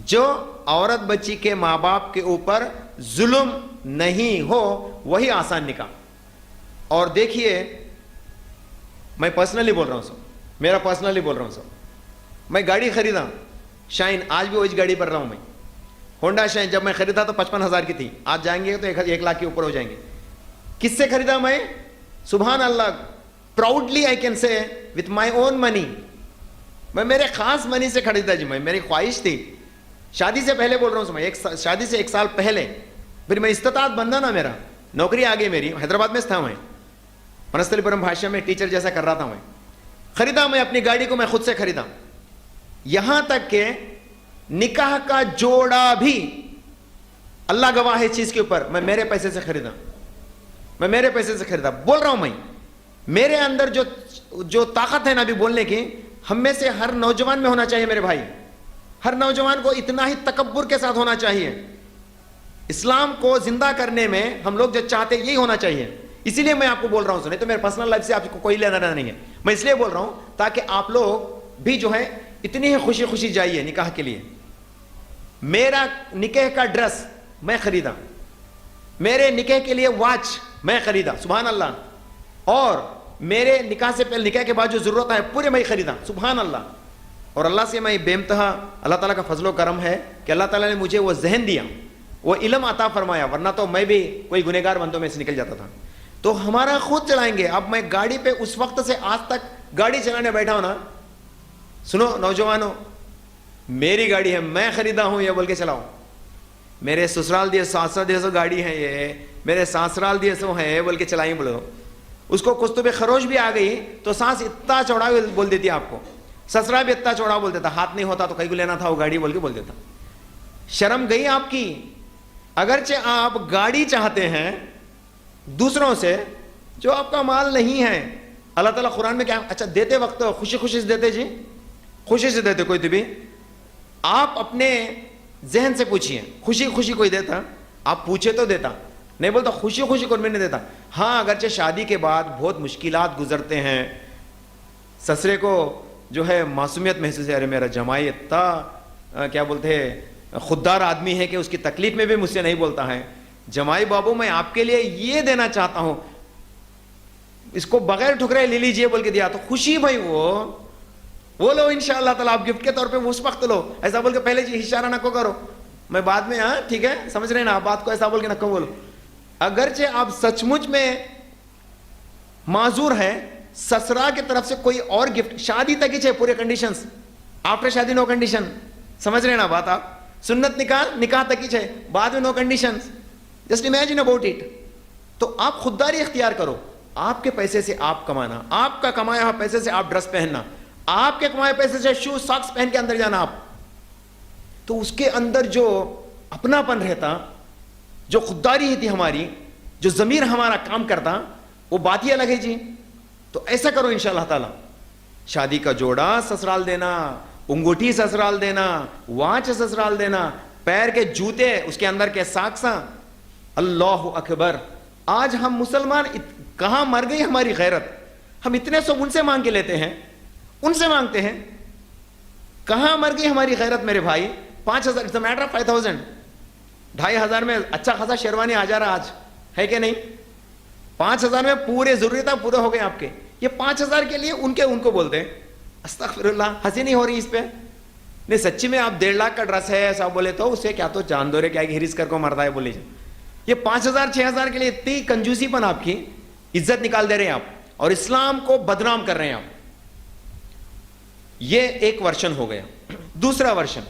جو عورت بچی کے ماں باپ کے اوپر ظلم نہیں ہو وہی آسان نکاح. اور دیکھیے میں پرسنلی بول رہا ہوں سو, میرا پرسنلی بول رہا ہوں سو, میں گاڑی خریدا شائن, آج بھی وہی گاڑی پر رہا ہوں میں. ہونڈا شائن جب میں خریدا تو 55,000 کی تھی, آج جائیں گے تو 1 لاکھ کے اوپر ہو جائیں گے. کس سے خریدا میں؟ سبحان اللہ, proudly I can say with my own money. میں میرے خاص منی سے خریدا جی. میں میری خواہش تھی شادی سے پہلے, بول رہا ہوں میں شادی سے 1 سال پہلے, پھر میں استطاعت بندہ نا, میرا نوکری آ گئی میری, حیدرآباد میں تھا میں, پنستلی پورم بھاشا میں ٹیچر جیسا کر رہا تھا میں. خریدا میں اپنی گاڑی کو میں خود سے خریدا. یہاں تک کہ نکاح کا جوڑا بھی اللہ گواہ ہے چیز کے اوپر, میں میرے پیسے سے خریدا, میں میرے پیسے سے خریدا. بول رہا ہوں میں, میرے اندر جو طاقت ہے نا ابھی بولنے کی, ہم میں سے ہر نوجوان میں ہونا چاہیے میرے بھائی. ہر نوجوان کو اتنا ہی تکبر کے ساتھ ہونا چاہیے. اسلام کو زندہ کرنے میں ہم لوگ جو چاہتے یہی ہونا چاہیے. اسی لیے میں آپ کو بول رہا ہوں, نہیں تو میرے پرسنل لائف سے آپ کو کوئی لینا دینا نہیں ہے. میں اس لیے بول رہا ہوں تاکہ آپ لوگ بھی جو ہے اتنی ہی خوشی خوشی جائیے نکاح کے لیے. میرا نکاح کا ڈریس میں خریدا, میرے نکاح کے لیے واچ میں خریدا, سبحان اللہ. اور میرے نکاح سے پہلے نکاح کے بعد جو ضرورت ہے پورے میں خریدا, سبحان اللہ. اور اللہ سے میں بے انتہا, اللہ تعالیٰ کا فضل و کرم ہے کہ اللہ تعالیٰ نے مجھے وہ ذہن دیا, وہ علم عطا فرمایا, ورنہ تو میں بھی کوئی گنہگار بندوں میں سے نکل جاتا تھا. تو ہمارا خود چلائیں گے. اب میں گاڑی پہ اس وقت سے آج تک گاڑی چلانے بیٹھا ہوں نا, سنو نوجوانوں, میری گاڑی ہے, میں خریدا ہوں یہ بول کے چلاؤ. میرے سسرال دیے ساسرال دیے سو گاڑی ہے, یہ میرے ساسرال دیے سو ہے بول کے چلائیں. بولو اس کو کچھ تو بے خروش بھی آ گئی تو سانس اتنا چوڑا بول دیتی آپ کو, سسرا بھی اتنا چوڑا بول دیتا, ہاتھ نہیں ہوتا تو کہیں کو لینا تھا وہ گاڑی بول کے بول دیتا. شرم گئی آپ کی. اگرچہ آپ گاڑی چاہتے ہیں دوسروں سے جو آپ کا مال نہیں ہے. اللہ تعالیٰ قرآن میں کیا, اچھا دیتے وقت خوشی خوشی سے دیتے, جی خوشی سے دیتے. کوئی تو بھی آپ اپنے ذہن سے پوچھیے, خوشی خوشی کوئی دیتا؟ آپ پوچھے تو دیتا, نہیں بولتا خوشی خوشی کو میں نہیں دیتا. ہاں اگرچہ شادی کے بعد بہت مشکلات گزرتے ہیں, سسرے کو جو ہے معصومیت محسوس ہے, ارے میرا جمائی اتنا کیا بولتے ہیں خوددار آدمی ہے کہ اس کی تکلیف میں بھی مجھ سے نہیں بولتا ہے. جمائی بابو میں آپ کے لیے یہ دینا چاہتا ہوں, اس کو بغیر ٹھکرے لے لیجئے بول کے دیا تو خوشی بھائی وہ لو انشاءاللہ تعالیٰ, آپ گفٹ کے طور پہ اس وقت لو. ایسا بول کے پہلے جی اشارہ نہ کو کرو, میں بعد میں, ہاں ٹھیک ہے سمجھ رہے ہیں نا آپ بات کو, ایسا بول کے نہ کو بولو. اگرچہ آپ سچ مچ میں معذور ہیں, سسرا کی طرف سے کوئی اور گفٹ شادی تک ہی چاہے پورے کنڈیشنز, آفٹر شادی نو کنڈیشن, سمجھ رہے ہیں نا بات آپ. سنت نکاح تک ہی چاہے, بعد میں no conditions, just imagine about it. تو آپ خودداری اختیار کرو, آپ کے پیسے سے آپ کمانا, آپ کا کمایا ہوا پیسے سے آپ ڈریس پہننا, آپ کے کمائے پیسے سے شوز ساکس پہن کے اندر جانا آپ. تو اس کے اندر جو اپنا پن رہتا, جو خودداری تھی ہماری, جو ضمیر ہمارا کام کرتا, وہ بات ہی الگ ہے جی. تو ایسا کرو انشاءاللہ تعالی. شادی کا جوڑا سسرال دینا, انگوٹھی سسرال دینا, واچ سسرال دینا, پیر کے جوتے اس کے اندر کے ساکساں, اللہ اکبر. آج ہم مسلمان کہاں مر گئی ہماری غیرت. ہم اتنے سب ان سے مانگ کے لیتے ہیں, ان سے مانگتے ہیں. کہاں مر گئی ہماری غیرت میرے بھائی. 5,000 اٹس میٹر آف 5,000, 2,500 میں اچھا خاصا شیروانی آ جا رہا آج ہے کہ نہیں. 5,000 میں پورے ضروریات پورے ہو گئے آپ کے. یہ 5,000 کے لیے ان کو بولتے ہیں. استغفر اللہ, ہنسی نہیں ہو رہی اس پہ. نہیں سچی میں آپ 1.5 لاکھ کا ڈریس ہے ایسا بولے تو اسے کیا تو جان دو رے, کیا ہرس کر کو مرتا ہے بولے. یہ 5,000 6,000 کے لیے اتنی کنجوسی پن, آپ کی عزت نکال دے رہے ہیں آپ, اور اسلام کو بدنام کر رہے ہیں آپ. یہ ایک ورشن ہو گیا. دوسرا ورشن,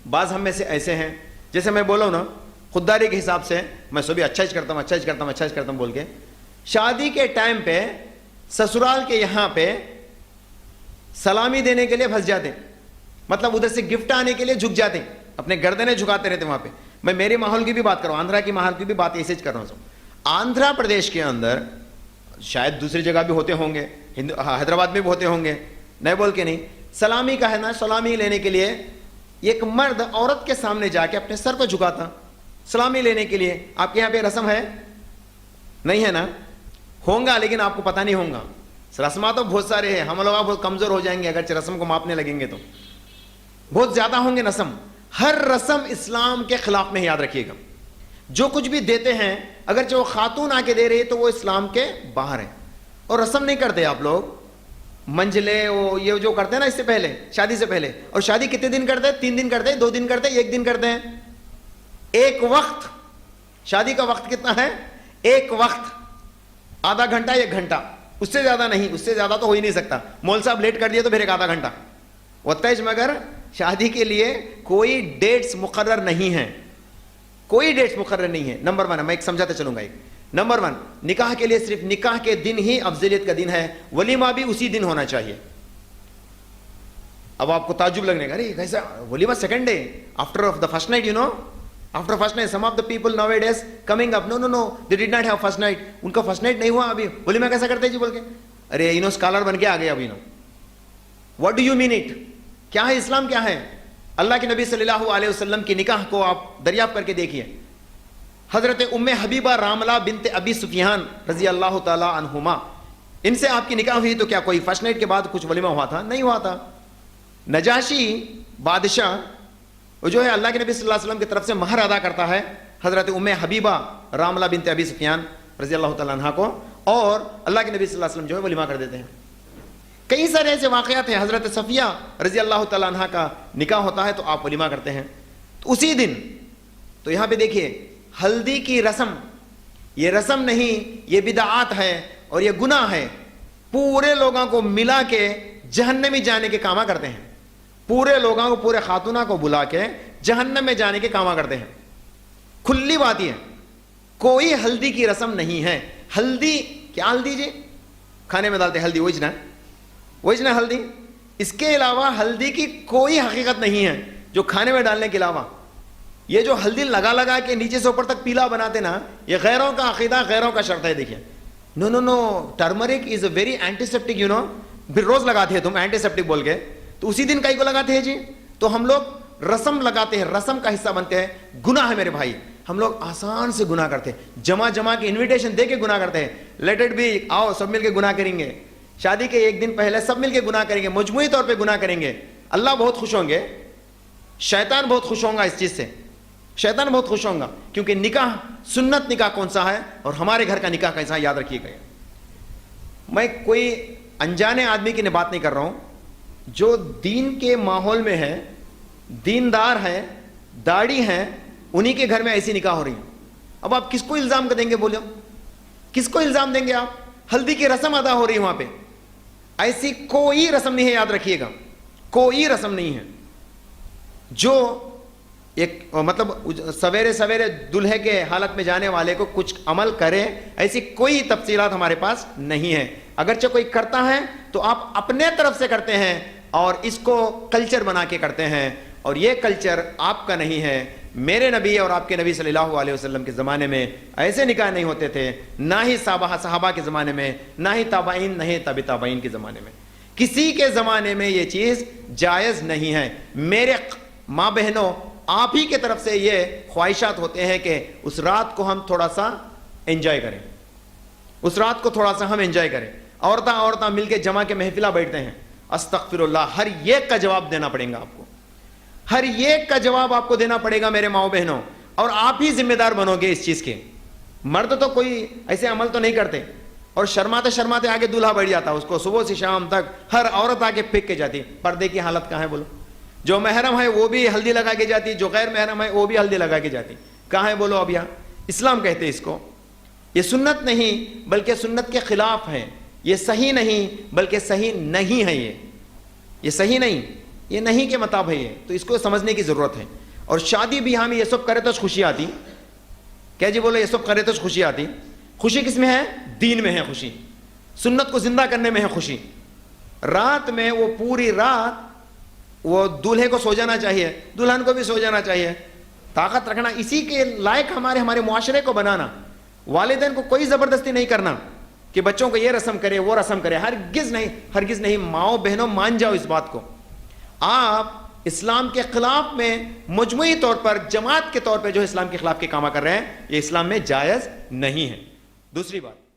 بعض ہم میں سے ایسے ہیں, جیسے میں بولا ہوں نا, خودداری کے حساب سے میں سبھی اچھا ہی کرتا ہوں بول کے, شادی کے ٹائم پہ سسرال کے یہاں پہ سلامی دینے کے لیے پھنس جاتے, مطلب ادھر سے گفٹ آنے کے لیے جھک جاتے, اپنے گردنیں جھکاتے رہتے وہاں پہ. میں میرے ماحول کی بھی بات کروں, آندھرا کی ماحول کی بھی بات ایسے کر رہا ہوں. آندھرا پردیش کے اندر, شاید دوسری جگہ بھی ہوتے ہوں گے, حیدرآباد میں بھی ہوتے ہوں گے, نہیں بول کے نہیں, سلامی کا ہے نا, سلامی لینے کے لیے ایک مرد عورت کے سامنے جا کے اپنے سر کو جھکاتا سلامی لینے کے لیے. آپ کے یہاں پہ رسم ہے نہیں ہے نا؟ ہوں گا لیکن آپ کو پتہ نہیں ہوگا. رسمات تو بہت سارے ہیں, ہم لوگ بہت کمزور ہو جائیں گے اگرچہ رسم کو ماپنے لگیں گے تو. بہت زیادہ ہوں گے رسم. ہر رسم اسلام کے خلاف میں، یاد رکھیے گا. جو کچھ بھی دیتے ہیں اگرچہ وہ خاتون آ کے دے رہی ہے تو وہ اسلام کے باہر ہے. اور رسم نہیں کرتے آپ لوگ، منجلے وہ یہ جو کرتے ہیں نا اس سے پہلے، شادی سے پہلے. اور شادی کتنے دن کرتے ہیں؟ 3 دن کرتے ہیں، 2 دن کرتے ہیں، 1 دن کرتے ہیں. ایک وقت، شادی کا وقت کتنا ہے؟ ایک وقت، آدھا گھنٹہ 1 گھنٹہ، اس سے زیادہ نہیں. اس سے زیادہ تو ہو ہی نہیں سکتا. مول صاحب لیٹ کر دیا تو پھر ایک آدھا گھنٹہ ہوتا ہے. مگر شادی کے لیے کوئی ڈیٹس مقرر نہیں ہے، کوئی ڈیٹس مقرر نہیں ہے. نمبر 1 میں ایک سمجھاتے چلوں گا. نمبر 1، نکاح کے لیے صرف نکاح کے دن ہی افضلیت کا دن ہے. ولیمہ بھی اسی دن ہونا چاہیے. اب آپ کو تعجب لگنے کا، ارے کیسا ولیمہ second day after the first night, after first night. Some of the people nowadays coming up, no, they did not have first night. ان کا فرسٹ نائٹ نہیں ہوا ابھی، ولیمہ کیسا کرتے ہیں جی بول کے. ارے اسکالر بن کے آ گئے ابھی. What do you mean it? کیا ہے اسلام؟ کیا ہے؟ اللہ کے نبی صلی اللہ علیہ وسلم کی نکاح کو آپ دریافت کر کے دیکھیے. حضرت ام حبیبہ راملہ بنت ابی سفیان رضی اللہ تعالی عنہما، ان سے آپ کی نکاح ہوئی تو کیا کوئی فرسٹ نائٹ کے بعد کچھ ولیمہ ہوا تھا؟ نہیں ہوا تھا. نجاشی بادشاہ وہ جو ہے اللہ کے نبی صلی اللہ علیہ وسلم کی طرف سے مہر ادا کرتا ہے حضرت ام حبیبہ راملہ بنت ابی سفیان رضی اللہ تعالیٰ عنہ کو، اور اللہ کے نبی صلی اللہ علیہ وسلم جو ہے ولیمہ کر دیتے ہیں. کئی سارے ایسے واقعات ہیں. حضرت صفیہ رضی اللہ تعالیٰ عنہ کا نکاح ہوتا ہے تو آپ ولیمہ کرتے ہیں تو اسی دن. تو یہاں پہ دیکھیے ہلدی کی رسم، یہ رسم نہیں، یہ بدعات ہے اور یہ گناہ ہے. پورے لوگوں کو ملا کے جہنمی جانے کے کامہ کرتے ہیں. پورے لوگوں کو، پورے خاتونہ کو بلا کے جہنم میں جانے کے کامہ کرتے ہیں. کھلی بات یہ ہے، کوئی ہلدی کی رسم نہیں ہے. ہلدی کیا؟ ہلدی جی کھانے میں ڈالتے ہلدی، وجنا ہلدی. اس کے علاوہ ہلدی کی کوئی حقیقت نہیں ہے جو کھانے میں ڈالنے کے علاوہ. یہ جو ہلدی لگا کے نیچے سے اوپر تک پیلا بناتے نا، یہ غیروں کا عقیدہ، غیروں کا شرط ہے. دیکھیے no turmeric is a very antiseptic, پھر روز لگاتے ہیں تم اینٹی سیپٹک بول کے، تو اسی دن کئی کو لگاتے ہیں جی. تو ہم لوگ رسم لگاتے ہیں، رسم کا حصہ بنتے ہیں. گناہ ہے میرے بھائی. ہم لوگ آسان سے گناہ کرتے ہیں، جمع کے انویٹیشن دے کے گناہ کرتے ہیں. لیٹ اٹ بی، آؤ سب مل کے گناہ کریں گے. شادی کے 1 دن پہلے سب مل کے گناہ کریں گے، مجموعی طور پہ گناہ کریں گے. اللہ بہت خوش ہوں گے، شیطان بہت خوش ہوں گا اس چیز سے. شیطان بہت خوش ہوں گا کیونکہ نکاح، سنت نکاح کون سا ہے اور ہمارے گھر کا نکاح کیسا ہے، یاد رکھیے گا. میں کوئی انجانے آدمی کی بات نہیں کر رہا ہوں. جو دین کے ماحول میں ہے، دیندار ہیں، داڑھی ہیں، انہی کے گھر میں ایسی نکاح ہو رہی ہیں. اب آپ کس کو الزام دیں گے؟ بولو کس کو الزام دیں گے آپ؟ ہلدی کی رسم ادا ہو رہی ہے وہاں پہ. ایسی کوئی رسم نہیں ہے، یاد رکھیے گا، کوئی رسم نہیں ہے. جو ایک مطلب سویرے سویرے دلہے کے حالت میں جانے والے کو کچھ عمل کرے، ایسی کوئی تفصیلات ہمارے پاس نہیں ہے. اگرچہ کوئی کرتا ہے تو آپ اپنے طرف سے کرتے ہیں اور اس کو کلچر بنا کے کرتے ہیں، اور یہ کلچر آپ کا نہیں ہے. میرے نبی اور آپ کے نبی صلی اللہ علیہ وسلم کے زمانے میں ایسے نکاح نہیں ہوتے تھے، نہ ہی صحابہ کے زمانے میں، نہ ہی تابعین، نہ ہی تابع تابعین کے زمانے میں. کسی کے زمانے میں یہ چیز جائز نہیں ہے. میرے ماں بہنوں، آپ ہی کے طرف سے یہ خواہشات ہوتے ہیں کہ اس رات کو ہم تھوڑا سا انجوائے کریں، اس رات کو تھوڑا سا ہم انجوائے کریں. عورتاں مل کے جمع کے محفلہ بیٹھتے ہیں. استغفر اللہ، ہر ایک کا جواب دینا پڑے گا آپ کو، ہر ایک کا جواب آپ کو دینا پڑے گا میرے ماؤں بہنوں، اور آپ ہی ذمہ دار بنو گے اس چیز کے. مرد تو کوئی ایسے عمل تو نہیں کرتے، اور شرماتے آگے دولہا بیٹھ جاتا، اس کو صبح سے شام تک ہر عورت آگے پھینک کے جاتی. پردے کی حالت کہاں ہے بولو؟ جو محرم ہے وہ بھی ہلدی لگا کے جاتی، جو غیر محرم ہے وہ بھی ہلدی لگا کے جاتی. کہاں ہے بولو؟ اب یہاں اسلام کہتے ہیں اس کو. یہ سنت نہیں بلکہ سنت کے خلاف ہے. یہ صحیح نہیں بلکہ صحیح نہیں ہے. یہ صحیح نہیں، یہ نہیں کے مطابق ہے یہ. تو اس کو سمجھنے کی ضرورت ہے. اور شادی بھی ہم یہ سب کرے تو خوشی آتی. کیا جی بولو؟ یہ سب کرے تو خوشی آتی. خوشی کس میں ہے؟ دین میں ہے خوشی، سنت کو زندہ کرنے میں ہے خوشی. رات میں وہ پوری رات وہ دولہے کو سو جانا چاہیے، دلہن کو بھی سو جانا چاہیے. طاقت رکھنا، اسی کے لائق ہمارے معاشرے کو بنانا. والدین کو کوئی زبردستی نہیں کرنا کہ بچوں کو یہ رسم کرے وہ رسم کرے. ہرگز نہیں. ماؤں بہنوں مان جاؤ اس بات کو. آپ اسلام کے خلاف میں مجموعی طور پر، جماعت کے طور پہ جو اسلام کے خلاف کے کام کر رہے ہیں، یہ اسلام میں جائز نہیں ہے. دوسری بات،